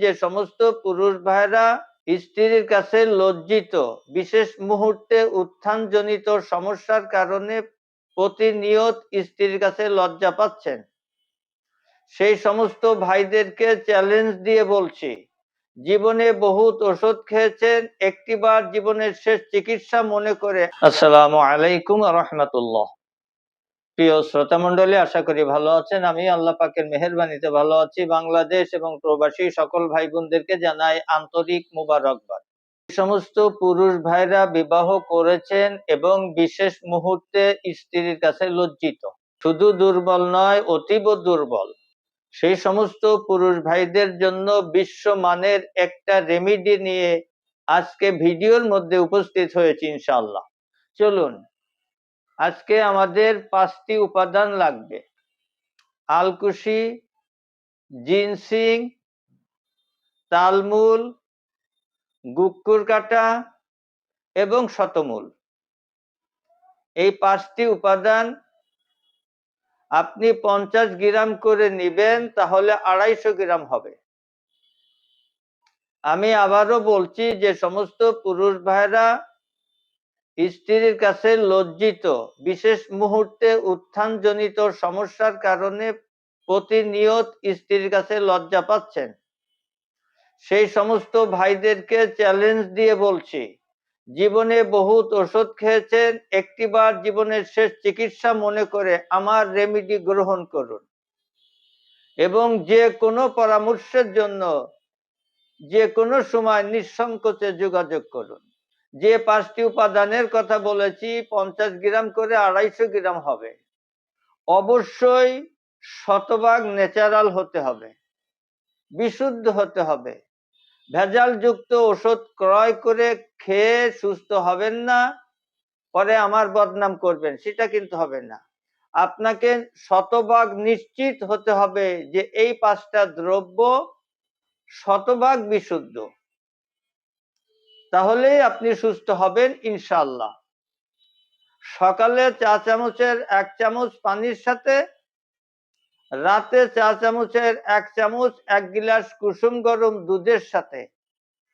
যে সমস্ত পুরুষ ভাইরা স্ত্রীর কাছে লজ্জিত, বিশেষ মুহূর্তে উত্থানজনিত সমস্যার কারণে প্রতিনিয়ত স্ত্রীর কাছে লজ্জা পাচ্ছেন, সেই সমস্ত ভাইদেরকে চ্যালেঞ্জ দিয়ে বলছি, জীবনে বহুত ওষুধ খেয়েছেন, একটিবার জীবনের শেষ চিকিৎসা মনে করে। আসসালামু আলাইকুম ওয়া রাহমাতুল্লাহ। প্রিয় শ্রোতা মণ্ডলী, আশা করি ভালো আছেন। আমি আল্লাহ পাকের মেহেরবানিতে ভালো আছি। বাংলাদেশ এবং প্রবাসী সকল ভাই বোনদেরকে জানাই আন্তরিক মুবারকবাদ। সমস্ত পুরুষ ভাইরা বিবাহ করেছেন এবং বিশেষ মুহূর্তে স্ত্রীর কাছে লজ্জিত, শুধু দুর্বল নয়, অতীব দুর্বল, সেই সমস্ত পুরুষ ভাইদের জন্য বিশ্বমানের একটা রেমিডি নিয়ে আজকে ভিডিওর মধ্যে উপস্থিত হয়েছি ইনশাআল্লাহ। চলুন, আজকে আমাদের 5টি উপাদান লাগবে: আলকুশি, জিনসিং, তালমূল, গুক্কুর কাটা এবং শতমূল। এই 5টি উপাদান আপনি 50 গ্রাম করে নেবেন, তাহলে 250 গ্রাম হবে। আমি আবারও বলছি, যে সমস্ত পুরুষ ভাইরা স্ত্রীর কাছে লজ্জিত, বিশেষ মুহূর্তে উত্থানজনিত সমস্যার কারণে প্রতিনিয়ত স্ত্রীর কাছে লজ্জা পাচ্ছেন, সেই সমস্ত ভাইদেরকে চ্যালেঞ্জ দিয়ে বলছি, জীবনে বহুত ওষুধ খেয়েছেন, একটিবার জীবনের শেষ চিকিৎসা মনে করে আমার রেমিডি গ্রহণ করুন এবং যে কোনো পরামর্শের জন্য যে কোনো সময় নিঃসংকোচে যোগাযোগ করুন। যে 5টি উপাদানের কথা বলেছি, 50 গ্রাম করে 250 গ্রাম হবে। অবশ্যই শতভাগ ন্যাচারাল হতে হবে, বিশুদ্ধ হতে হবে। ভেজালযুক্ত ওষুধ ক্রয় করে খেয়ে সুস্থ হবেন না, পরে আমার বদনাম করবেন, সেটা কিন্তু হবে না। আপনাকে শতভাগ নিশ্চিত হতে হবে যে এই 5টা দ্রব্য শতভাগ বিশুদ্ধ, তাহলেই আপনি সুস্থ হবেন ইনশাআল্লাহ। সকালে 1 চামচ পানির সাথে, রাতে 1 চামচ 1 গিলাস কুসুম গরম দুধের সাথে,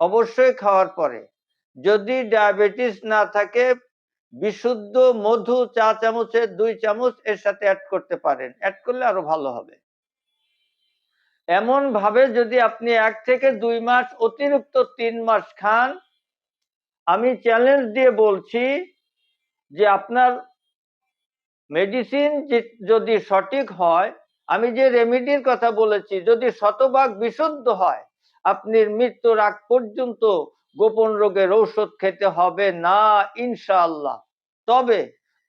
অবশ্যই খাওয়ার পরে। যদি ডায়াবেটিস না থাকে, বিশুদ্ধ মধু 1 চামচে 2 চামচ এর সাথে অ্যাড করতে পারেন, অ্যাড করলে আরো ভালো হবে। এমন ভাবে যদি আপনি 1 থেকে 2 মাস, অতিরিক্ত 3 মাস খান, আমি চ্যালেঞ্জ দিয়ে বলছি যে আপনার মেডিসিন যদি সঠিক হয়, আমি যে রেমিডির কথা বলেছি যদি শতভাগ বিশুদ্ধ হয়, আপনি মৃত্যুর আগ পর্যন্ত গোপন রোগের ঔষধ খেতে হবে না ইনশাআল্লাহ। তবে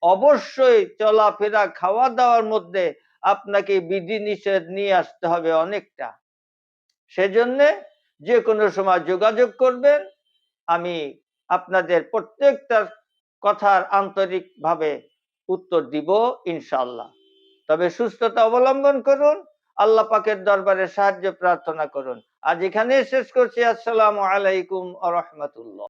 অবশ্যই চলাফেরা, খাওয়া দাওয়ার মধ্যে আপনাকে বিধিনিষেধ নিয়ে আসতে হবে অনেকটা। সেজন্য যে কোনো সময় যোগাযোগ করবেন, আমি আপনাদের প্রত্যেকটা কথার আন্তরিকভাবে উত্তর দিব ইনশাআল্লাহ। তবে সুস্থতা অবলম্বন করুন, আল্লাহ পাকের দরবারে সাহায্য প্রার্থনা করুন। আজ এখানেই শেষ করছি। আসসালামু আলাইকুম ওয়া রাহমাতুল্লাহ।